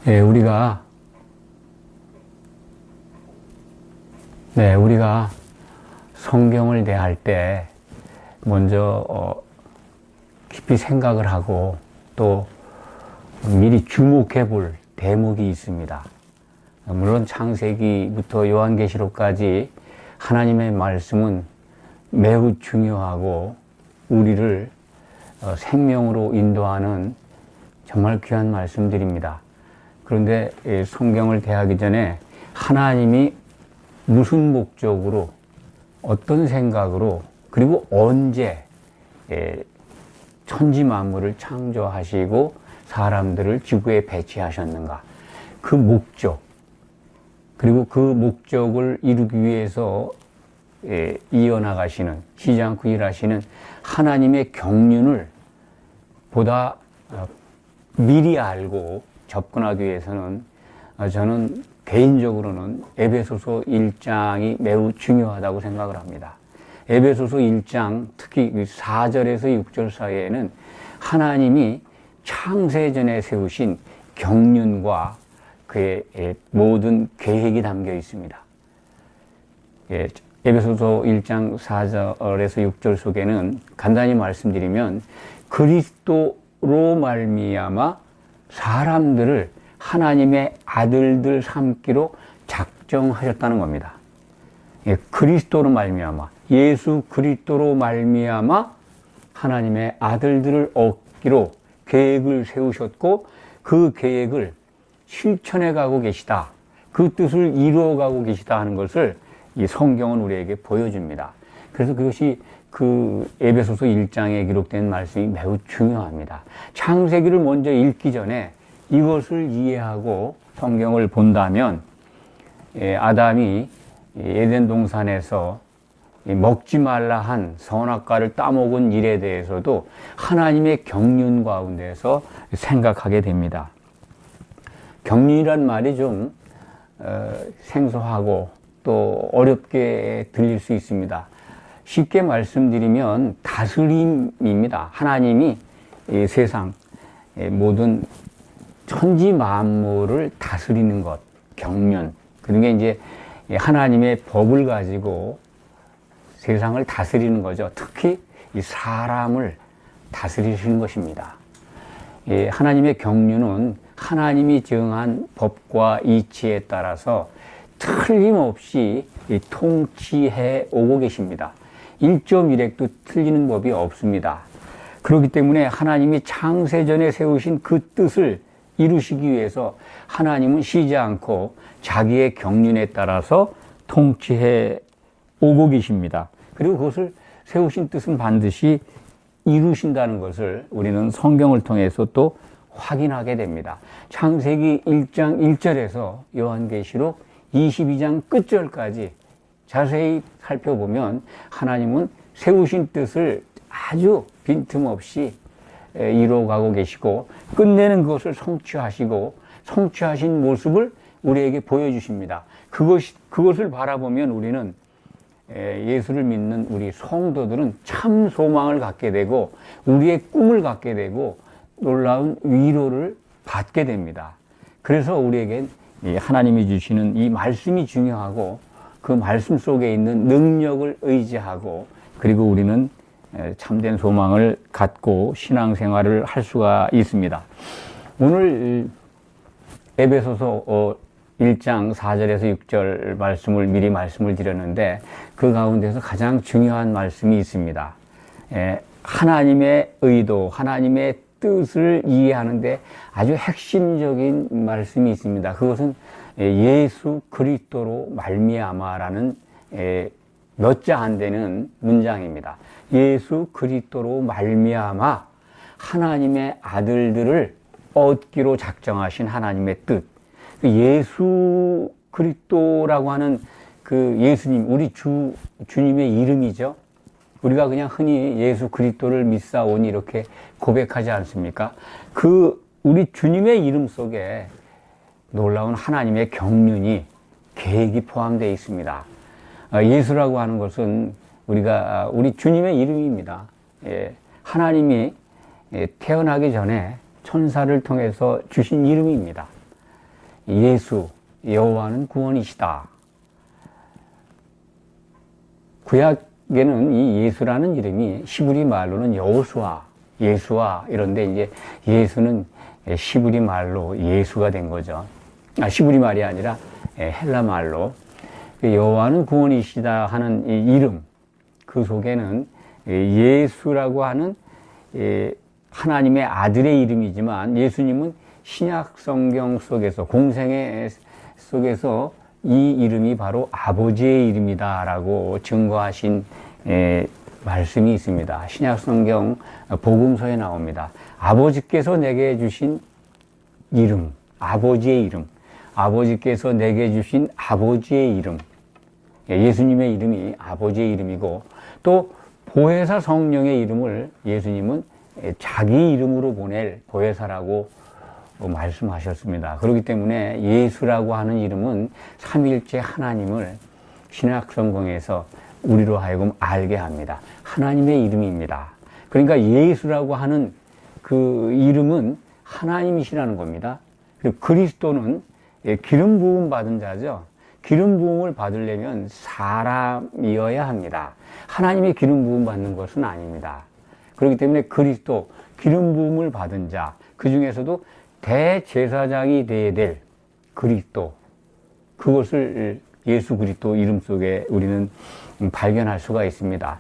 예, 우리가 성경을 대할 때 먼저 깊이 생각을 하고 또 미리 주목해 볼 대목이 있습니다. 물론 창세기부터 요한계시록까지 하나님의 말씀은 매우 중요하고 우리를 생명으로 인도하는 정말 귀한 말씀들입니다. 그런데 성경을 대하기 전에 하나님이 무슨 목적으로, 어떤 생각으로, 그리고 언제 천지 만물을 창조하시고 사람들을 지구에 배치하셨는가, 그 목적, 그리고 그 목적을 이루기 위해서 이어나가시는, 쉬지 않고 일하시는 하나님의 경륜을 보다 미리 알고 접근하기 위해서는 저는 개인적으로는 에베소서 1장이 매우 중요하다고 생각을 합니다. 에베소서 1장 특히 4절에서 6절 사이에는 하나님이 창세전에 세우신 경륜과 그의 모든 계획이 담겨 있습니다. 에베소서 1장 4절에서 6절 속에는 간단히 말씀드리면 그리스도로 말미암아 사람들을 하나님의 아들들 삼기로 작정하셨다는 겁니다. 그리스도로 말미암아, 예수 그리스도로 말미암아 하나님의 아들들을 얻기로 계획을 세우셨고 그 계획을 실천해 가고 계시다, 그 뜻을 이루어 가고 계시다 하는 것을 이 성경은 우리에게 보여줍니다. 그래서 그것이 그 에베소서 1장에 기록된 말씀이 매우 중요합니다. 창세기를 먼저 읽기 전에 이것을 이해하고 성경을 본다면 아담이 에덴 동산에서 먹지 말라 한 선악과를 따먹은 일에 대해서도 하나님의 경륜 가운데서 생각하게 됩니다. 경륜이란 말이 좀 생소하고 또 어렵게 들릴 수 있습니다. 쉽게 말씀드리면 다스림입니다. 하나님이 이 세상 모든 천지 만물을 다스리는 것, 경륜. 그게 이제 하나님의 법을 가지고 세상을 다스리는 거죠. 특히 이 사람을 다스리시는 것입니다. 하나님의 경륜은 하나님이 정한 법과 이치에 따라서 틀림없이 통치해 오고 계십니다. 1.1획도 틀리는 법이 없습니다. 그렇기 때문에 하나님이 창세전에 세우신 그 뜻을 이루시기 위해서 하나님은 쉬지 않고 자기의 경륜에 따라서 통치해 오고 계십니다. 그리고 그것을 세우신 뜻은 반드시 이루신다는 것을 우리는 성경을 통해서 또 확인하게 됩니다. 창세기 1장 1절에서 요한계시록 22장 끝절까지 자세히 살펴보면 하나님은 세우신 뜻을 아주 빈틈없이 이루어가고 계시고 끝내는 그것을 성취하시고 성취하신 모습을 우리에게 보여주십니다. 그것을 바라보면 우리는 예수를 믿는 우리 성도들은 참 소망을 갖게 되고 우리의 꿈을 갖게 되고 놀라운 위로를 받게 됩니다. 그래서 우리에겐 하나님이 주시는 이 말씀이 중요하고 그 말씀 속에 있는 능력을 의지하고 그리고 우리는 참된 소망을 갖고 신앙생활을 할 수가 있습니다. 오늘 에베소서 1장 4절에서 6절 말씀을 미리 말씀을 드렸는데 그 가운데서 가장 중요한 말씀이 있습니다. 하나님의 의도, 하나님의 뜻을 이해하는데 아주 핵심적인 말씀이 있습니다. 그것은 예수 그리스도로 말미암아라는 몇 자 안 되는 문장입니다. 예수 그리스도로 말미암아 하나님의 아들들을 얻기로 작정하신 하나님의 뜻. 예수 그리스도라고 하는 그 예수님, 우리 주님의 이름이죠. 우리가 그냥 흔히 예수 그리스도를 믿사오니 이렇게 고백하지 않습니까? 우리 주님의 이름 속에 놀라운 하나님의 경륜이, 계획이 포함되어 있습니다. 예수라고 하는 것은 우리 주님의 이름입니다. 하나님이 태어나기 전에 천사를 통해서 주신 이름입니다. 예수, 여호와는 구원이시다. 구약에는 이 예수라는 이름이 히브리 말로는 여호수아, 예수아 이런데 이제 예수는 히브리 말로 예수가 된 거죠. 히브리 말이 아니라 헬라 말로 여호와는 구원이시다 하는 이 이름, 그 속에는 예수라고 하는 하나님의 아들의 이름이지만 예수님은 신약 성경 속에서 공생애 속에서 이 이름이 바로 아버지의 이름이다라고 증거하신 말씀이 있습니다. 신약 성경 복음서에 나옵니다. 아버지께서 내게 주신 이름, 아버지의 이름, 아버지께서 내게 주신 아버지의 이름, 예수님의 이름이 아버지의 이름이고 또 보혜사 성령의 이름을 예수님은 자기 이름으로 보낼 보혜사라고 말씀하셨습니다. 그렇기 때문에 예수라고 하는 이름은 삼일체 하나님을 신약 성경에서 우리로 하여금 알게 합니다. 하나님의 이름입니다. 그러니까 예수라고 하는 그 이름은 하나님이시라는 겁니다. 그리고 그리스도는 기름 부음 받은 자죠. 기름 부음을 받으려면 사람이어야 합니다. 하나님의 기름 부음 받는 것은 아닙니다. 그렇기 때문에 그리스도, 기름 부음을 받은 자, 그 중에서도 대제사장이 되어야 될 그리스도, 그것을 예수 그리스도 이름 속에 우리는 발견할 수가 있습니다.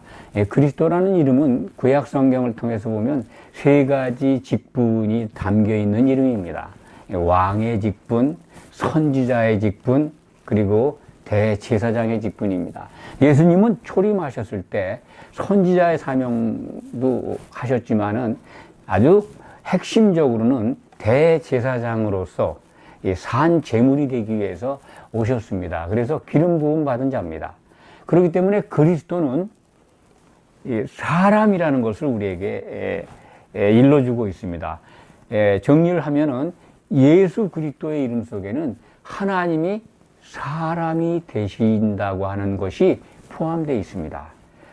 그리스도라는 이름은 구약 성경을 통해서 보면 세 가지 직분이 담겨 있는 이름입니다. 왕의 직분, 선지자의 직분, 그리고 대제사장의 직분입니다. 예수님은 초림하셨을 때 선지자의 사명도 하셨지만은 아주 핵심적으로는 대제사장으로서 산 제물이 되기 위해서 오셨습니다. 그래서 기름 부음 받은 자입니다. 그렇기 때문에 그리스도는 사람이라는 것을 우리에게 일러주고 있습니다. 정리를 하면은 예수 그리스도의 이름 속에는 하나님이 사람이 되신다고 하는 것이 포함되어 있습니다.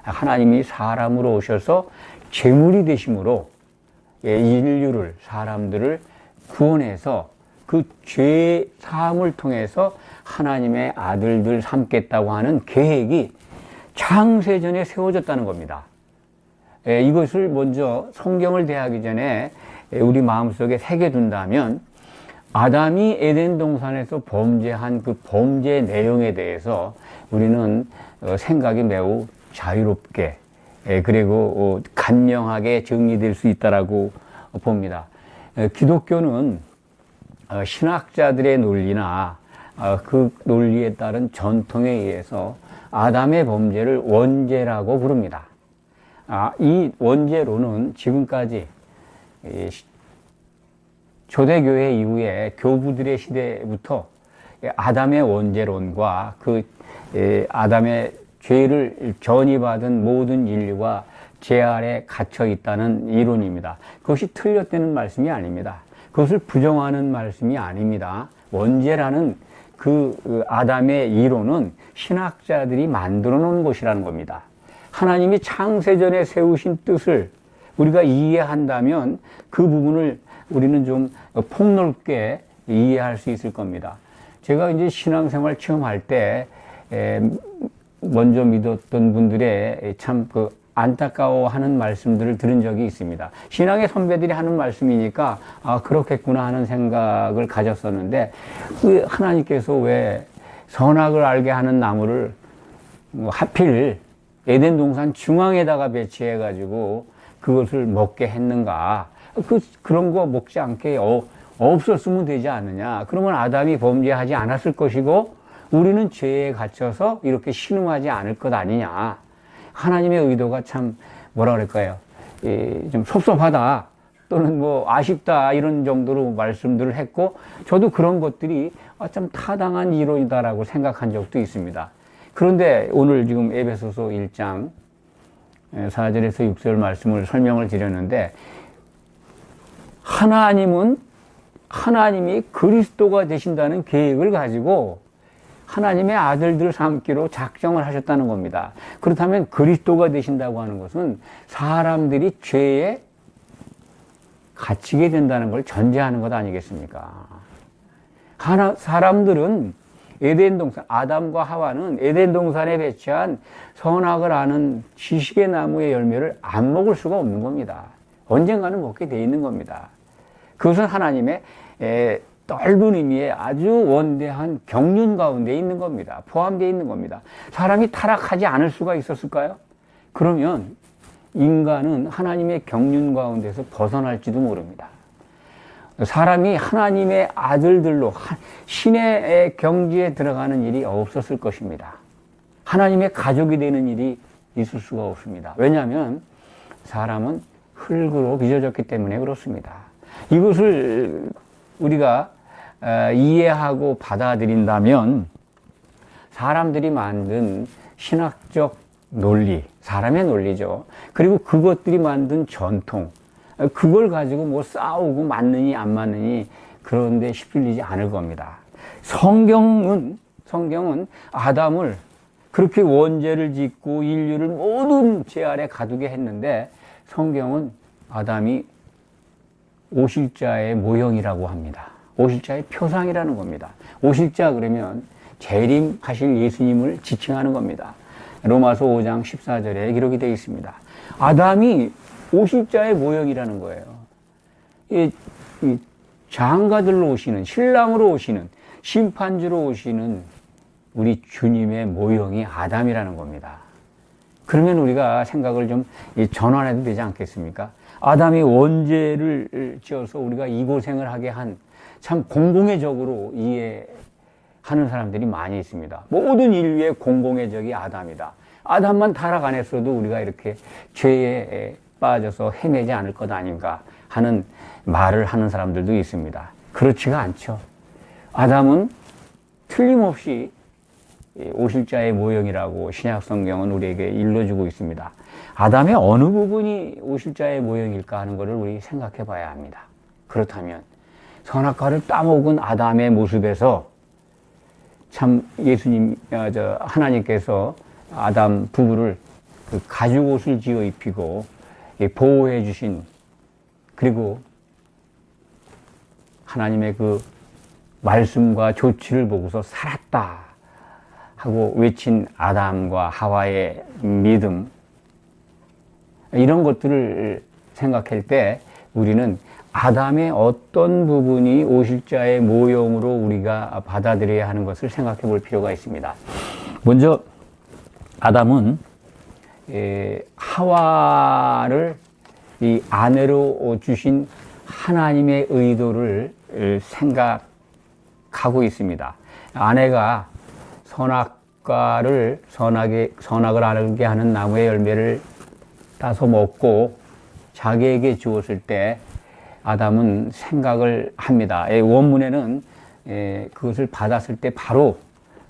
하나님이 사람으로 오셔서 제물이 되심으로 인류를, 사람들을 구원해서 그 죄 사함을 통해서 하나님의 아들들 삼겠다고 하는 계획이 창세전에 세워졌다는 겁니다. 이것을 먼저 성경을 대하기 전에 우리 마음속에 새겨둔다면 아담이 에덴 동산에서 범죄한 그 범죄 내용에 대해서 우리는 생각이 매우 자유롭게 그리고 간명하게 정리될 수 있다라고 봅니다. 기독교는 신학자들의 논리나 그 논리에 따른 전통에 의해서 아담의 범죄를 원죄라고 부릅니다. 이 원죄론은 지금까지 초대교회 이후에 교부들의 시대부터 아담의 원죄론과 그 아담의 죄를 전이받은 모든 인류가 죄 아래 갇혀 있다는 이론입니다. 그것이 틀렸다는 말씀이 아닙니다. 그것을 부정하는 말씀이 아닙니다. 원죄라는 그 아담의 이론은 신학자들이 만들어 놓은 것이라는 겁니다. 하나님이 창세전에 세우신 뜻을 우리가 이해한다면 그 부분을 우리는 좀 폭넓게 이해할 수 있을 겁니다. 제가 이제 신앙생활 처음 할 때 먼저 믿었던 분들의 참 안타까워하는 말씀들을 들은 적이 있습니다. 신앙의 선배들이 하는 말씀이니까 그렇겠구나 하는 생각을 가졌었는데 하나님께서 왜 선악을 알게 하는 나무를 하필 에덴 동산 중앙에다가 배치해 가지고 그것을 먹게 했는가? 그런 거 먹지 않게 없었으면 되지 않느냐? 그러면 아담이 범죄하지 않았을 것이고 우리는 죄에 갇혀서 이렇게 신음하지 않을 것 아니냐? 하나님의 의도가 참 뭐라 그럴까요? 좀 섭섭하다 또는 뭐 아쉽다 이런 정도로 말씀들을 했고 저도 그런 것들이 참 타당한 이론이다라고 생각한 적도 있습니다. 그런데 오늘 지금 에베소서 1장 4절에서 6절 말씀을 설명을 드렸는데 하나님이 그리스도가 되신다는 계획을 가지고 하나님의 아들들을 삼기로 작정을 하셨다는 겁니다. 그렇다면 그리스도가 되신다고 하는 것은 사람들이 죄에 갇히게 된다는 걸 전제하는 것 아니겠습니까? 사람들은 에덴 동산, 아담과 하와는 에덴 동산에 배치한 선악을 아는 지식의 나무의 열매를 안 먹을 수가 없는 겁니다. 언젠가는 먹게 돼 있는 겁니다. 그것은 하나님의 넓은 의미의 아주 원대한 경륜 가운데 있는 겁니다. 포함되어 있는 겁니다. 사람이 타락하지 않을 수가 있었을까요? 그러면 인간은 하나님의 경륜 가운데서 벗어날지도 모릅니다. 사람이 하나님의 아들들로 신의 경지에 들어가는 일이 없었을 것입니다. 하나님의 가족이 되는 일이 있을 수가 없습니다. 왜냐하면 사람은 흙으로 빚어졌기 때문에 그렇습니다. 이것을 우리가 이해하고 받아들인다면 사람들이 만든 신학적 논리, 사람의 논리죠. 그리고 그것들이 만든 전통, 그걸 가지고 뭐 싸우고 맞느니 안 맞느니 그런데 휩쓸리지 않을 겁니다. 성경은 아담을 그렇게 원죄를 짓고 인류를 모든 죄 아래 가두게 했는데 성경은 아담이 오실자의 모형이라고 합니다. 오실자의 표상이라는 겁니다. 오실자 그러면 재림하실 예수님을 지칭하는 겁니다. 로마서 5장 14절에 기록이 되어 있습니다. 아담이 오실자의 모형이라는 거예요. 이 장가들로 오시는, 신랑으로 오시는, 심판주로 오시는 우리 주님의 모형이 아담이라는 겁니다. 그러면 우리가 생각을 좀 전환해도 되지 않겠습니까? 아담이 원죄를 지어서 우리가 이 고생을 하게 한 참 공공의 적으로 이해하는 사람들이 많이 있습니다. 모든 인류의 공공의 적이 아담이다. 아담만 타락 안 했어도 우리가 이렇게 죄에 빠져서 헤매지 않을 것 아닌가 하는 말을 하는 사람들도 있습니다. 그렇지가 않죠. 아담은 틀림없이 오실자의 모형이라고 신약 성경은 우리에게 일러주고 있습니다. 아담의 어느 부분이 오실자의 모형일까 하는 것을 우리 생각해 봐야 합니다. 그렇다면 선악과를 따먹은 아담의 모습에서 참 하나님께서 아담 부부를 그 가죽 옷을 지어 입히고 보호해 주신, 그리고 하나님의 그 말씀과 조치를 보고서 살았다 하고 외친 아담과 하와의 믿음, 이런 것들을 생각할 때 우리는 아담의 어떤 부분이 오실자의 모형으로 우리가 받아들여야 하는 것을 생각해 볼 필요가 있습니다. 먼저 아담은 하와를 이 아내로 주신 하나님의 의도를 생각하고 있습니다. 아내가 선악을 알게 하는 나무의 열매를 따서 먹고 자기에게 주었을 때 아담은 생각을 합니다. 원문에는 그것을 받았을 때 바로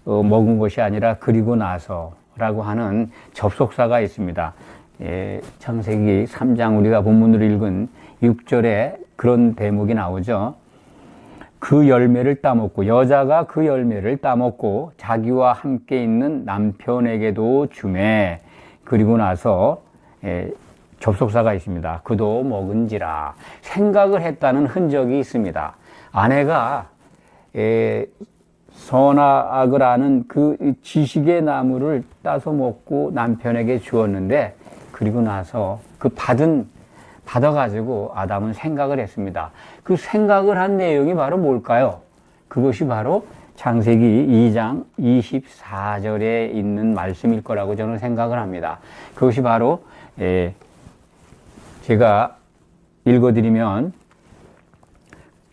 먹은 것이 아니라 그리고 나서라고 하는 접속사가 있습니다. 창세기 3장 우리가 본문으로 읽은 6절에 그런 대목이 나오죠. 그 열매를 따먹고, 여자가 그 열매를 따먹고 자기와 함께 있는 남편에게도 주매. 그리고 나서 접속사가 있습니다. 그도 먹은지라. 생각을 했다는 흔적이 있습니다. 아내가 선악을 아는 그 지식의 나무를 따서 먹고 남편에게 주었는데, 그리고 나서 그 받아가지고 아담은 생각을 했습니다. 그 생각을 한 내용이 바로 뭘까요? 그것이 바로 창세기 2장 24절에 있는 말씀일 거라고 저는 생각을 합니다. 그것이 바로 제가 읽어드리면,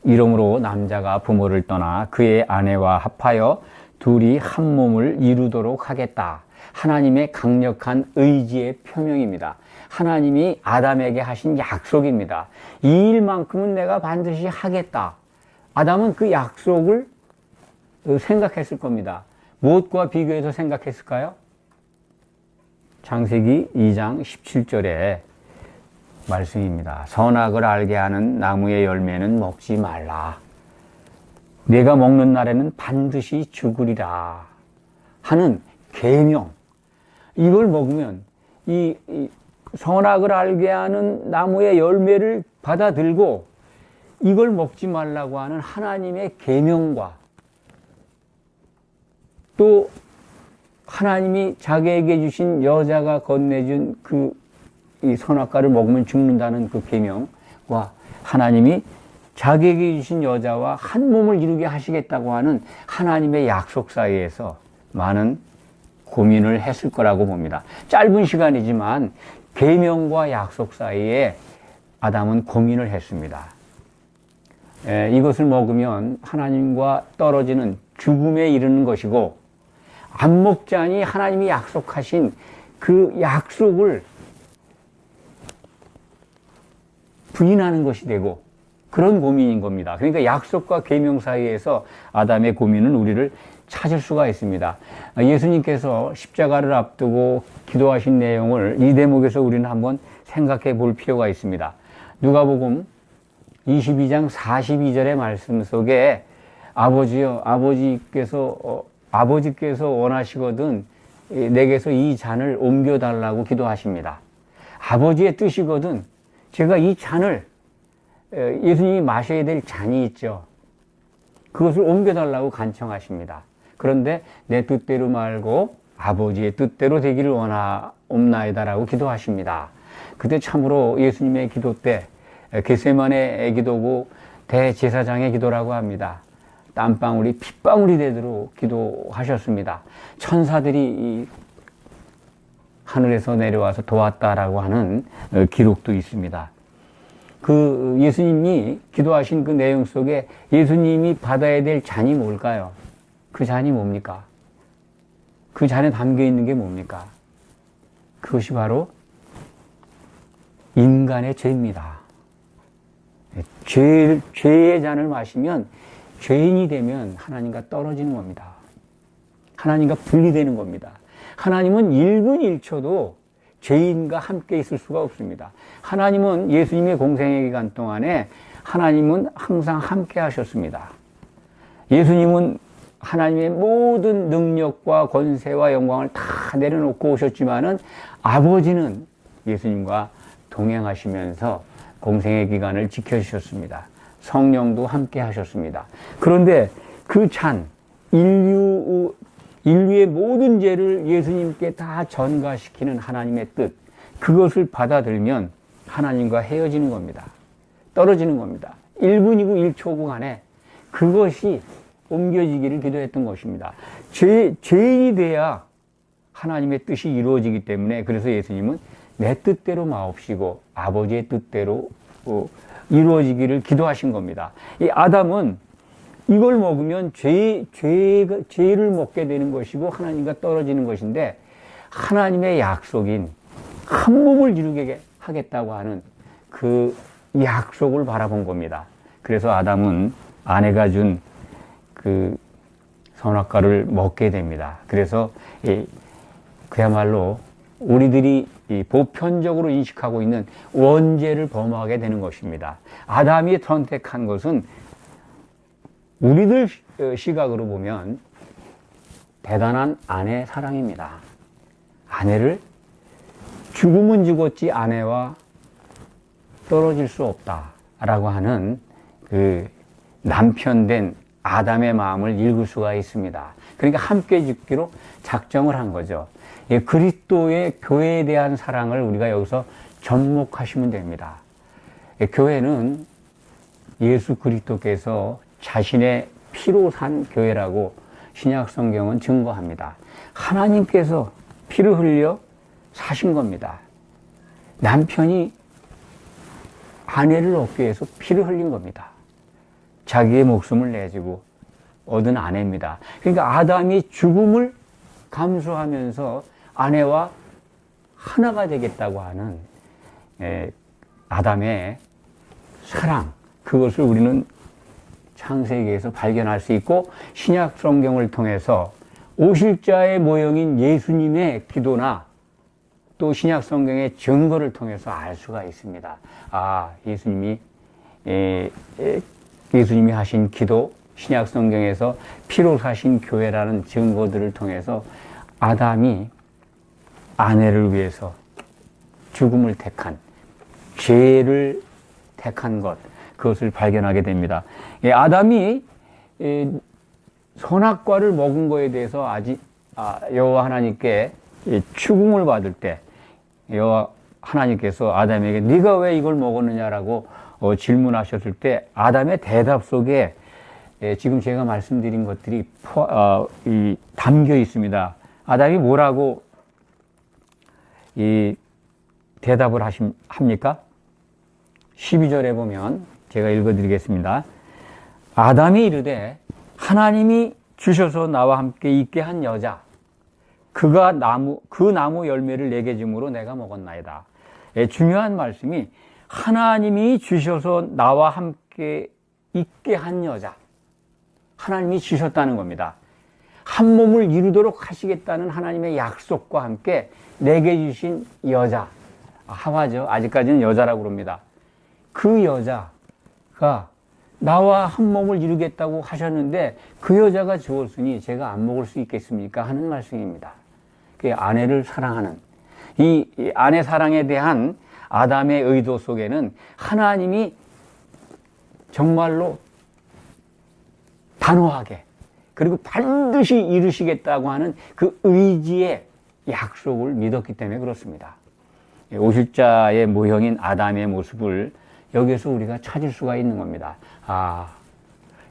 이러므로 남자가 부모를 떠나 그의 아내와 합하여 둘이 한 몸을 이루도록 하겠다. 하나님의 강력한 의지의 표명입니다. 하나님이 아담에게 하신 약속입니다. 이 일만큼은 내가 반드시 하겠다. 아담은 그 약속을 생각했을 겁니다. 무엇과 비교해서 생각했을까요? 창세기 2장 17절에 말씀입니다. 선악을 알게 하는 나무의 열매는 먹지 말라. 내가 먹는 날에는 반드시 죽으리라 하는 계명. 이걸 먹으면 이 선악을 알게 하는 나무의 열매를 받아들고 이걸 먹지 말라고 하는 하나님의 계명과 또 하나님이 자기에게 주신 여자가 건네준 이 선악과를 먹으면 죽는다는 그 계명과 하나님이 자기에게 주신 여자와 한 몸을 이루게 하시겠다고 하는 하나님의 약속 사이에서 많은 고민을 했을 거라고 봅니다. 짧은 시간이지만 계명과 약속 사이에 아담은 고민을 했습니다. 이것을 먹으면 하나님과 떨어지는 죽음에 이르는 것이고, 안 먹자니 하나님이 약속하신 그 약속을 부인하는 것이 되고, 그런 고민인 겁니다. 그러니까 약속과 계명 사이에서 아담의 고민은 우리를 찾을 수가 있습니다. 예수님께서 십자가를 앞두고 기도하신 내용을 이 대목에서 우리는 한번 생각해 볼 필요가 있습니다. 누가복음 22장 42절의 말씀 속에 아버지여, 아버지께서 원하시거든 내게서 이 잔을 옮겨달라고 기도하십니다. 아버지의 뜻이거든 제가 이 잔을, 예수님이 마셔야 될 잔이 있죠. 그것을 옮겨달라고 간청하십니다. 그런데 내 뜻대로 말고 아버지의 뜻대로 되기를 원하옵나이다라고 기도하십니다. 그때 참으로 예수님의 기도 때 겟세마네 기도고 대제사장의 기도라고 합니다. 땀방울이 핏방울이 되도록 기도하셨습니다. 천사들이 하늘에서 내려와서 도왔다라고 하는 기록도 있습니다. 그 예수님이 기도하신 그 내용 속에 예수님이 받아야 될 잔이 뭘까요? 그 잔이 뭡니까? 그 잔에 담겨 있는 게 뭡니까? 그것이 바로 인간의 죄입니다. 죄의 잔을 마시면 죄인이 되면 하나님과 떨어지는 겁니다. 하나님과 분리되는 겁니다. 하나님은 1분 1초도 죄인과 함께 있을 수가 없습니다. 하나님은 예수님의 공생의 기간 동안에 하나님은 항상 함께 하셨습니다. 예수님은 하나님의 모든 능력과 권세와 영광을 다 내려놓고 오셨지만은 아버지는 예수님과 동행하시면서 공생의 기간을 지켜주셨습니다. 성령도 함께 하셨습니다. 그런데 그 잔, 인류의 모든 죄를 예수님께 다 전가시키는 하나님의 뜻, 그것을 받아들면 하나님과 헤어지는 겁니다. 떨어지는 겁니다. 1분이고 1초고 간에 그것이 옮겨지기를 기도했던 것입니다. 죄인이 돼야 하나님의 뜻이 이루어지기 때문에, 그래서 예수님은 내 뜻대로 마옵시고 아버지의 뜻대로 이루어지기를 기도하신 겁니다. 이 아담은 이걸 먹으면 죄를 먹게 되는 것이고 하나님과 떨어지는 것인데, 하나님의 약속인 한 몸을 이루게 하겠다고 하는 그 약속을 바라본 겁니다. 그래서 아담은 아내가 준 그 선악과를 먹게 됩니다. 그래서 그야말로 우리들이 보편적으로 인식하고 있는 원죄를 범하게 되는 것입니다. 아담이 선택한 것은 우리들 시각으로 보면 대단한 아내 사랑입니다. 아내를 죽으면 죽었지 아내와 떨어질 수 없다라고 하는 그 남편된 아담의 마음을 읽을 수가 있습니다. 그러니까 함께 죽기로 작정을 한 거죠. 그리스도의 교회에 대한 사랑을 우리가 여기서 접목하시면 됩니다. 교회는 예수 그리스도께서 자신의 피로 산 교회라고 신약 성경은 증거합니다. 하나님께서 피를 흘려 사신 겁니다. 남편이 아내를 얻기 위해서 피를 흘린 겁니다. 자기의 목숨을 내주고 얻은 아내입니다. 그러니까 아담이 죽음을 감수하면서 아내와 하나가 되겠다고 하는 아담의 사랑, 그것을 우리는 창세기에서 발견할 수 있고, 신약 성경을 통해서 오실자의 모형인 예수님의 기도나 또 신약 성경의 증거를 통해서 알 수가 있습니다. 아, 예수님이 하신 기도, 신약 성경에서 피로 사신 교회라는 증거들을 통해서 아담이 아내를 위해서 죽음을 택한, 죄를 택한 것, 그것을 발견하게 됩니다. 아담이 선악과를 먹은 거에 대해서 여호와 하나님께 추궁을 받을 때 여호와 하나님께서 아담에게 네가 왜 이걸 먹었느냐라고 질문하셨을 때 아담의 대답 속에 지금 제가 말씀드린 것들이 담겨 있습니다. 아담이 뭐라고 대답을 합니까? 12절에 보면 제가 읽어드리겠습니다. 아담이 이르되 하나님이 주셔서 나와 함께 있게 한 여자 그가 그 나무 열매를 내게 줌으로 내가 먹었나이다. 중요한 말씀이 하나님이 주셔서 나와 함께 있게 한 여자, 하나님이 주셨다는 겁니다. 한 몸을 이루도록 하시겠다는 하나님의 약속과 함께 내게 주신 여자, 하와죠. 아직까지는 여자라고 그럽니다. 그 여자가 나와 한 몸을 이루겠다고 하셨는데 그 여자가 주었으니 제가 안 먹을 수 있겠습니까? 하는 말씀입니다. 그 아내를 사랑하는 이 아내 사랑에 대한 아담의 의도 속에는 하나님이 정말로 단호하게 그리고 반드시 이루시겠다고 하는 그 의지의 약속을 믿었기 때문에 그렇습니다. 오실자의 모형인 아담의 모습을 여기에서 우리가 찾을 수가 있는 겁니다.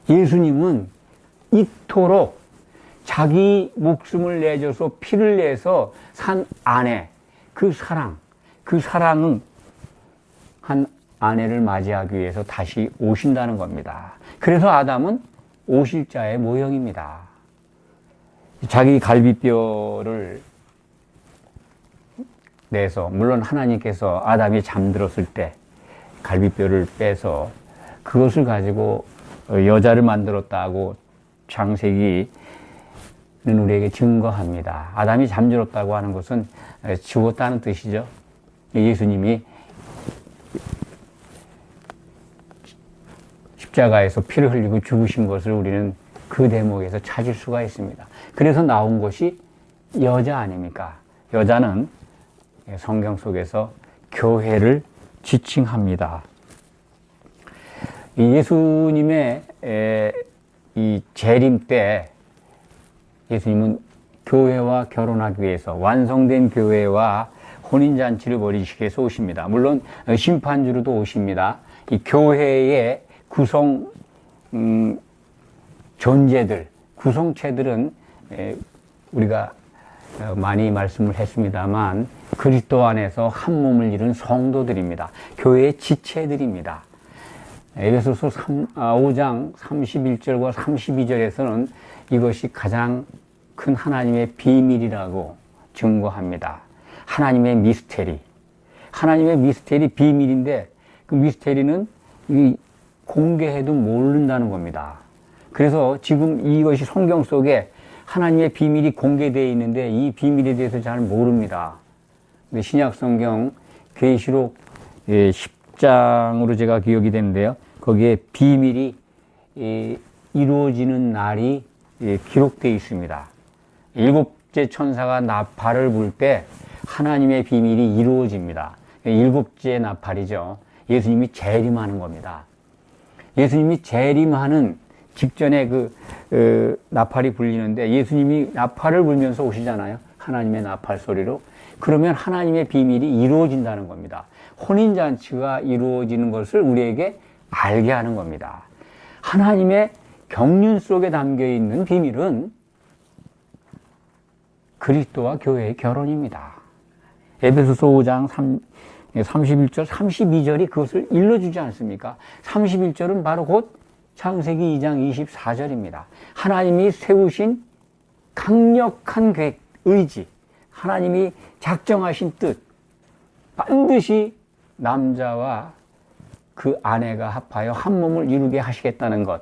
예수님은 이토록 자기 목숨을 내줘서 피를 내서 산 아내, 그 사랑은 한 아내를 맞이하기 위해서 다시 오신다는 겁니다. 그래서 아담은 오실자의 모형입니다. 자기 갈비뼈를 내서, 물론 하나님께서 아담이 잠들었을 때 갈비뼈를 빼서 그것을 가지고 여자를 만들었다고 창세기는 우리에게 증거합니다. 아담이 잠들었다고 하는 것은 죽었다는 뜻이죠. 예수님이 십자가에서 피를 흘리고 죽으신 것을 우리는 그 대목에서 찾을 수가 있습니다. 그래서 나온 것이 여자 아닙니까? 여자는 성경 속에서 교회를 지칭합니다. 예수님의 이 재림 때 예수님은 교회와 결혼하기 위해서 완성된 교회와 혼인잔치를 벌이시기 위해서 오십니다. 물론 심판주로도 오십니다. 이 교회의 구성 존재들, 구성체들은 우리가 많이 말씀을 했습니다만 그리스도 안에서 한 몸을 이룬 성도들입니다. 교회의 지체들입니다. 에베소서 5장 31절과 32절에서는 이것이 가장 큰 하나님의 비밀이라고 증거합니다. 하나님의 미스테리. 하나님의 미스테리 비밀인데 그 미스테리는 공개해도 모른다는 겁니다. 그래서 지금 이것이 성경 속에 하나님의 비밀이 공개되어 있는데 이 비밀에 대해서 잘 모릅니다. 신약 성경 계시록 10장으로 제가 기억이 되는데요. 거기에 비밀이 이루어지는 날이 기록되어 있습니다. 일곱째 천사가 나팔을 불 때 하나님의 비밀이 이루어집니다. 일곱째 나팔이죠. 예수님이 재림하는 겁니다. 예수님이 재림하는 직전에 나팔이 불리는데 예수님이 나팔을 불면서 오시잖아요. 하나님의 나팔 소리로. 그러면 하나님의 비밀이 이루어진다는 겁니다. 혼인잔치가 이루어지는 것을 우리에게 알게 하는 겁니다. 하나님의 경륜 속에 담겨 있는 비밀은 그리스도와 교회의 결혼입니다. 에베소서 5장 31절, 32절이 그것을 일러주지 않습니까? 31절은 바로 곧 창세기 2장 24절입니다. 하나님이 세우신 강력한 계획, 의지, 하나님이 작정하신 뜻, 반드시 남자와 그 아내가 합하여 한 몸을 이루게 하시겠다는 것.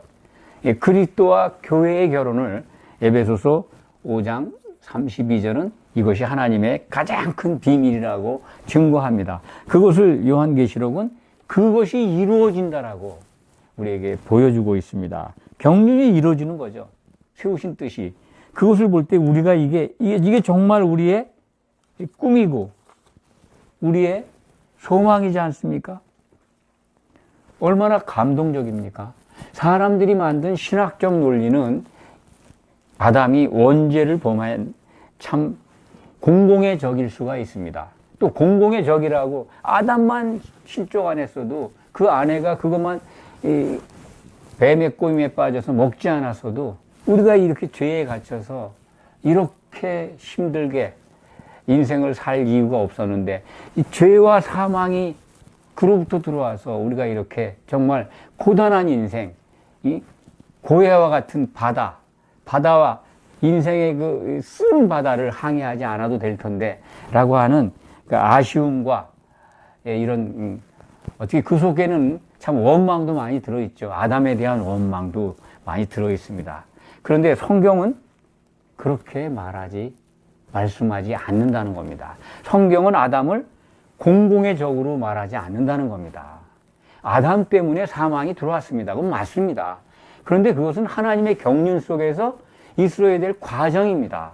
그리스도와 교회의 결혼을 에베소서 5장 32절은 이것이 하나님의 가장 큰 비밀이라고 증거합니다. 그것을 요한계시록은 그것이 이루어진다라고 우리에게 보여주고 있습니다. 경륜이 이루어지는 거죠. 세우신 뜻이. 그것을 볼 때 우리가 이게 정말 우리의 꿈이고 우리의 소망이지 않습니까? 얼마나 감동적입니까? 사람들이 만든 신학적 논리는 아담이 원죄를 범한 참 공공의 적일 수가 있습니다. 또 공공의 적이라고 아담만 실족 안 했어도 그 아내가 그것만 뱀의 꼬임에 빠져서 먹지 않았어도 우리가 이렇게 죄에 갇혀서 이렇게 힘들게 인생을 살 이유가 없었는데 이 죄와 사망이 그로부터 들어와서 우리가 이렇게 정말 고단한 인생, 이 고해와 같은 바다와 인생의 그 쓴 바다를 항해하지 않아도 될 텐데 라고 하는 그 아쉬움과 이런 어떻게 그 속에는 참 원망도 많이 들어있죠. 아담에 대한 원망도 많이 들어있습니다. 그런데 성경은 그렇게 말씀하지 않는다는 겁니다. 성경은 아담을 공공의 적으로 말하지 않는다는 겁니다. 아담 때문에 사망이 들어왔습니다. 그건 맞습니다. 그런데 그것은 하나님의 경륜 속에서 있어야 될 과정입니다.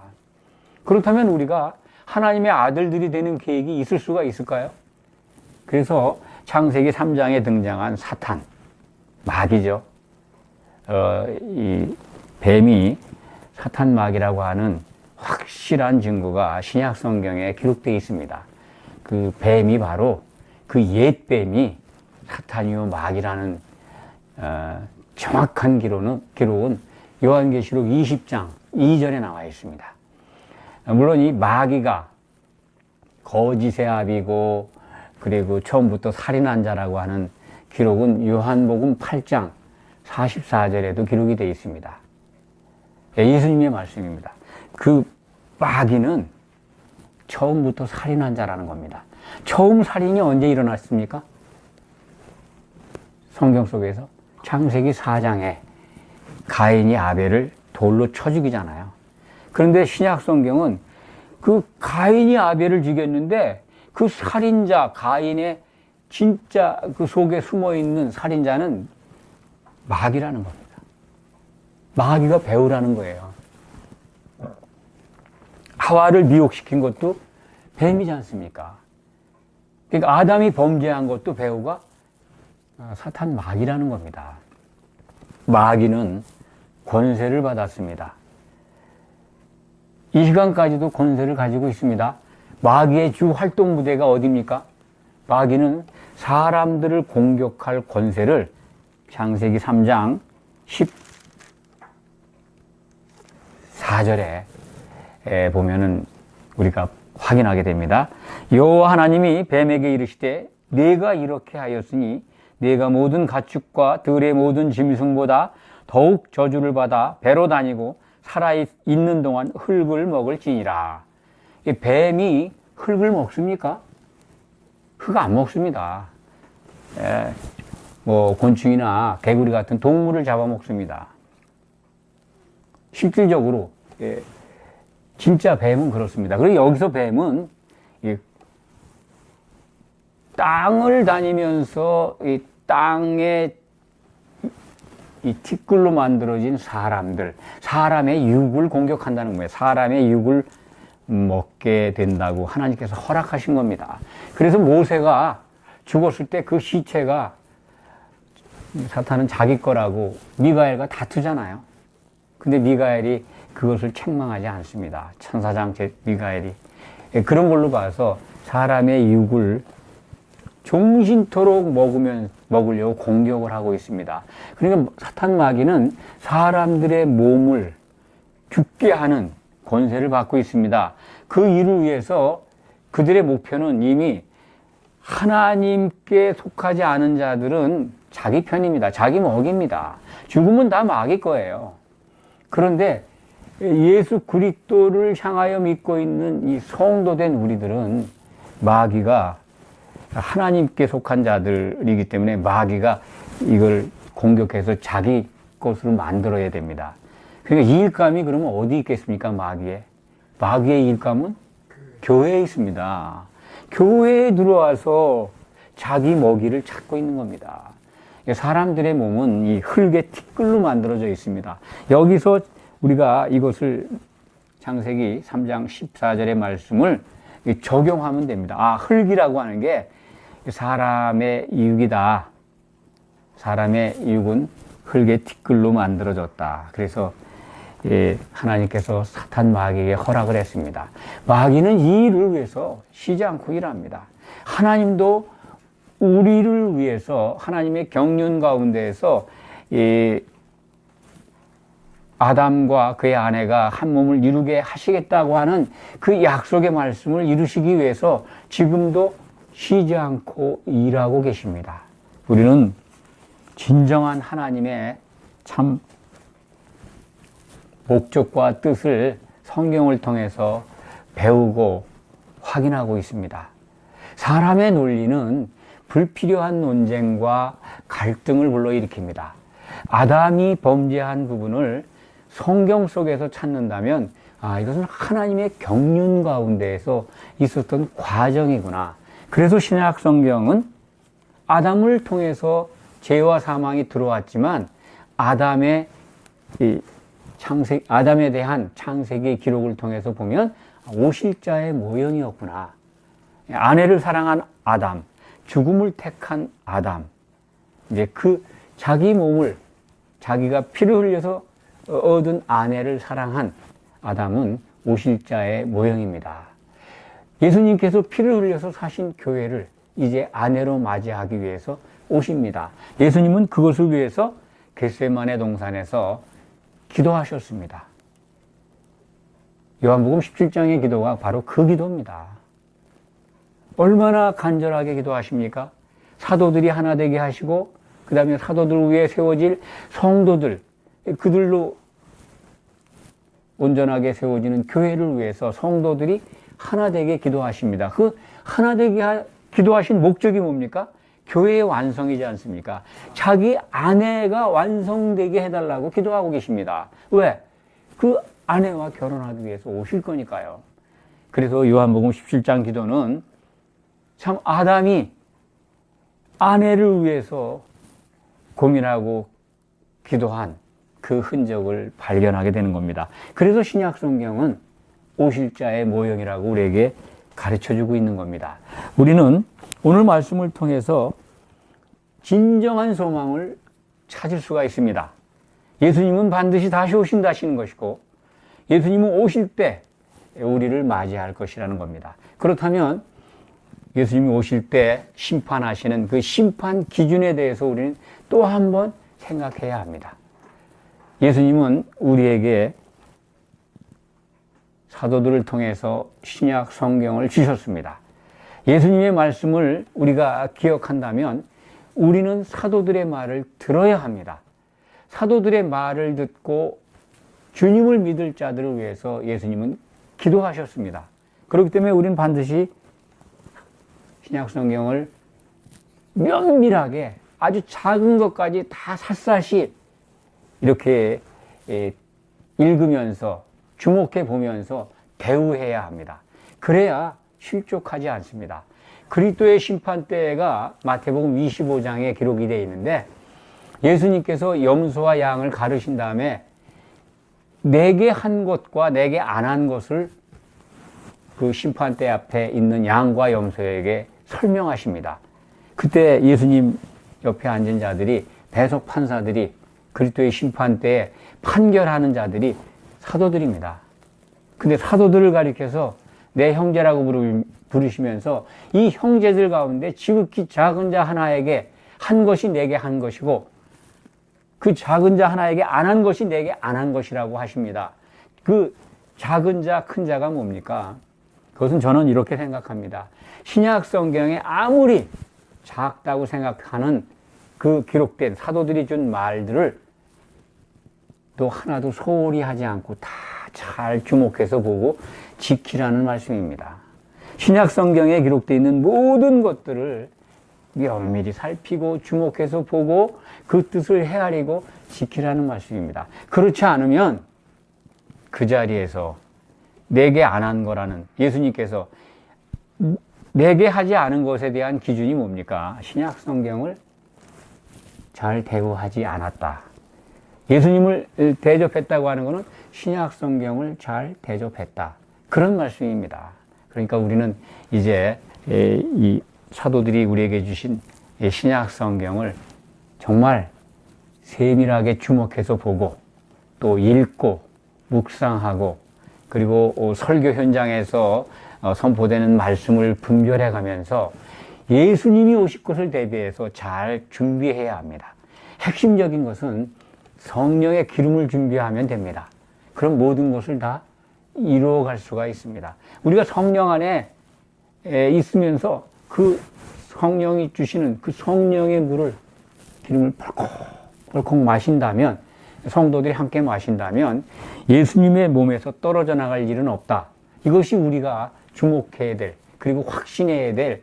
그렇다면 우리가 하나님의 아들들이 되는 계획이 있을 수가 있을까요? 그래서 창세기 3장에 등장한 사탄, 마귀죠. 이 뱀이 사탄 마귀라고 하는 확실한 증거가 신약 성경에 기록되어 있습니다. 그 뱀이 바로 그 옛 뱀이 사탄이요 마귀라는 정확한 기록은 요한계시록 20장 2절에 나와 있습니다. 물론 이 마귀가 거짓의 아비고 그리고 처음부터 살인한 자라고 하는 기록은 요한복음 8장 44절에도 기록이 되어 있습니다. 예수님의 말씀입니다. 그 마귀는 처음부터 살인한 자라는 겁니다. 처음 살인이 언제 일어났습니까? 성경 속에서 창세기 4장에 가인이 아벨을 돌로 쳐 죽이잖아요. 그런데 신약 성경은 그 가인이 아벨을 죽였는데 그 살인자 가인의 진짜 그 속에 숨어 있는 살인자는 마귀라는 겁니다. 마귀가 배우라는 거예요. 하와를 미혹시킨 것도 뱀이지 않습니까? 그러니까 아담이 범죄한 것도 배우가 사탄 마귀라는 겁니다. 마귀는 권세를 받았습니다. 이 시간까지도 권세를 가지고 있습니다. 마귀의 주 활동 무대가 어디입니까? 마귀는 사람들을 공격할 권세를 창세기 3장 14절에 보면은 우리가 확인하게 됩니다. 여호와 하나님이 뱀에게 이르시되 네가 이렇게 하였으니 네가 모든 가축과 들의 모든 짐승보다 더욱 저주를 받아 배로 다니고 살아있는 동안 흙을 먹을지니라. 뱀이 흙을 먹습니까? 흙 안 먹습니다. 뭐 곤충이나 개구리 같은 동물을 잡아먹습니다. 실질적으로 진짜 뱀은 그렇습니다. 그리고 여기서 뱀은 땅을 다니면서 이 땅에 이 티끌로 만들어진 사람의 육을 공격한다는 거예요. 사람의 육을 먹게 된다고 하나님께서 허락하신 겁니다. 그래서 모세가 죽었을 때 그 시체가 사탄은 자기 거라고 미가엘과 다투잖아요. 근데 미가엘이 그것을 책망하지 않습니다. 천사장 미가엘이. 그런 걸로 봐서 사람의 육을 종신토록 먹으려고 공격을 하고 있습니다. 그러니까 사탄 마귀는 사람들의 몸을 죽게 하는 권세를 받고 있습니다. 그 일을 위해서 그들의 목표는 이미 하나님께 속하지 않은 자들은 자기 편입니다. 자기 먹입니다. 죽으면 다 마귀 거예요. 그런데 예수 그리스도를 향하여 믿고 있는 이 성도된 우리들은 마귀가 하나님께 속한 자들이기 때문에 마귀가 이걸 공격해서 자기 것으로 만들어야 됩니다. 그러니까 일감이 그러면 어디 있겠습니까? 마귀의 일감은 교회에 있습니다. 교회에 들어와서 자기 먹이를 찾고 있는 겁니다. 사람들의 몸은 이 흙의 티끌로 만들어져 있습니다. 여기서 우리가 이것을 창세기 3장 14절의 말씀을 적용하면 됩니다. 아, 흙이라고 하는 게 사람의 육이다. 사람의 육은 흙의 티끌로 만들어졌다. 그래서 하나님께서 사탄 마귀에게 허락을 했습니다. 마귀는 이 일을 위해서 쉬지 않고 일합니다. 하나님도 우리를 위해서 하나님의 경륜 가운데에서 아담과 그의 아내가 한 몸을 이루게 하시겠다고 하는 그 약속의 말씀을 이루시기 위해서 지금도 쉬지 않고 일하고 계십니다. 우리는 진정한 하나님의 참 목적과 뜻을 성경을 통해서 배우고 확인하고 있습니다. 사람의 논리는 불필요한 논쟁과 갈등을 불러일으킵니다. 아담이 범죄한 부분을 성경 속에서 찾는다면 이것은 하나님의 경륜 가운데에서 있었던 과정이구나. 그래서 신약 성경은 아담을 통해서 죄와 사망이 들어왔지만 아담에 대한 창세기의 기록을 통해서 보면 오실자의 모형이었구나. 아내를 사랑한 아담, 죽음을 택한 아담, 이제 그 자기 몸을 자기가 피를 흘려서 얻은 아내를 사랑한 아담은 오실자의 모형입니다. 예수님께서 피를 흘려서 사신 교회를 이제 아내로 맞이하기 위해서 오십니다. 예수님은 그것을 위해서 겟세마네 동산에서 기도하셨습니다. 요한복음 17장의 기도가 바로 그 기도입니다. 얼마나 간절하게 기도하십니까? 사도들이 하나 되게 하시고 그 다음에 사도들 위에 세워질 성도들, 그들로 온전하게 세워지는 교회를 위해서 성도들이 하나 되게 기도하십니다. 그 하나 되게 기도하신 목적이 뭡니까? 교회의 완성이지 않습니까? 자기 아내가 완성되게 해달라고 기도하고 계십니다. 왜? 그 아내와 결혼하기 위해서 오실 거니까요. 그래서 요한복음 17장 기도는 참 아담이 아내를 위해서 고민하고 기도한 그 흔적을 발견하게 되는 겁니다. 그래서 신약 성경은 오실자의 모형이라고 우리에게 가르쳐주고 있는 겁니다. 우리는 오늘 말씀을 통해서 진정한 소망을 찾을 수가 있습니다. 예수님은 반드시 다시 오신다 하시는 것이고 예수님은 오실 때 우리를 맞이할 것이라는 겁니다. 그렇다면 예수님이 오실 때 심판하시는 그 심판 기준에 대해서 우리는 또 한 번 생각해야 합니다. 예수님은 우리에게 사도들을 통해서 신약 성경을 주셨습니다. 예수님의 말씀을 우리가 기억한다면 우리는 사도들의 말을 들어야 합니다. 사도들의 말을 듣고 주님을 믿을 자들을 위해서 예수님은 기도하셨습니다. 그렇기 때문에 우리는 반드시 신약 성경을 면밀하게 아주 작은 것까지 다 샅샅이 이렇게 읽으면서 주목해 보면서 대우해야 합니다. 그래야 실족하지 않습니다. 그리스도의 심판 때가 마태복음 25장에 기록이 되어 있는데 예수님께서 염소와 양을 가르신 다음에 내게 한 것과 내게 안 한 것을 그 심판대 앞에 있는 양과 염소에게 설명하십니다. 그때 예수님 옆에 앉은 자들이 대속 판사들이 그리스도의 심판대에 판결하는 자들이 사도들입니다. 근데 사도들을 가리켜서 내 형제라고 부르시면서 이 형제들 가운데 지극히 작은 자 하나에게 한 것이 내게 한 것이고 그 작은 자 하나에게 안 한 것이 내게 안 한 것이라고 하십니다. 그 작은 자, 큰 자가 뭡니까? 그것은 저는 이렇게 생각합니다. 신약 성경에 아무리 작다고 생각하는 그 기록된 사도들이 준 말들을 또 하나도 소홀히 하지 않고 다 잘 주목해서 보고 지키라는 말씀입니다. 신약 성경에 기록되어 있는 모든 것들을 면밀히 살피고 주목해서 보고 그 뜻을 헤아리고 지키라는 말씀입니다. 그렇지 않으면 그 자리에서 내게 안 한 거라는 예수님께서 내게 하지 않은 것에 대한 기준이 뭡니까? 신약 성경을 잘 대우하지 않았다. 예수님을 대접했다고 하는 것은 신약 성경을 잘 대접했다. 그런 말씀입니다. 그러니까 우리는 이제 이 사도들이 우리에게 주신 신약 성경을 정말 세밀하게 주목해서 보고 또 읽고 묵상하고 그리고 설교 현장에서 선포되는 말씀을 분별해 가면서 예수님이 오실 것을 대비해서 잘 준비해야 합니다. 핵심적인 것은 성령의 기름을 준비하면 됩니다. 그럼 모든 것을 다 이루어갈 수가 있습니다. 우리가 성령 안에 있으면서 그 성령이 주시는 그 성령의 물을, 기름을 벌컥 마신다면, 성도들이 함께 마신다면 예수님의 몸에서 떨어져 나갈 일은 없다. 이것이 우리가 주목해야 될, 그리고 확신해야 될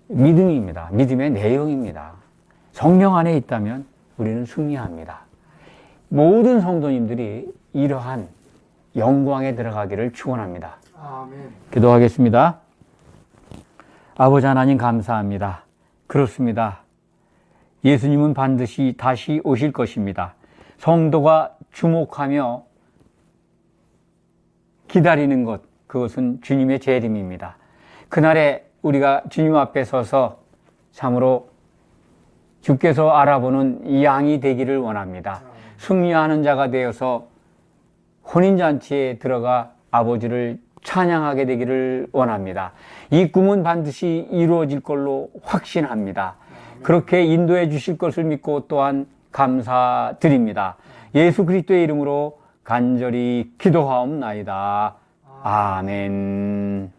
믿음입니다. 믿음의 내용입니다. 성령 안에 있다면 우리는 승리합니다. 모든 성도님들이 이러한 영광에 들어가기를 축원합니다. 아멘. 기도하겠습니다. 아버지 하나님 감사합니다. 그렇습니다. 예수님은 반드시 다시 오실 것입니다. 성도가 주목하며 기다리는 것, 그것은 주님의 재림입니다. 그날에 우리가 주님 앞에 서서 참으로 주께서 알아보는 양이 되기를 원합니다. 승리하는 자가 되어서 혼인잔치에 들어가 아버지를 찬양하게 되기를 원합니다. 이 꿈은 반드시 이루어질 걸로 확신합니다. 그렇게 인도해 주실 것을 믿고 또한 감사드립니다. 예수 그리스도의 이름으로 간절히 기도하옵나이다. 아멘.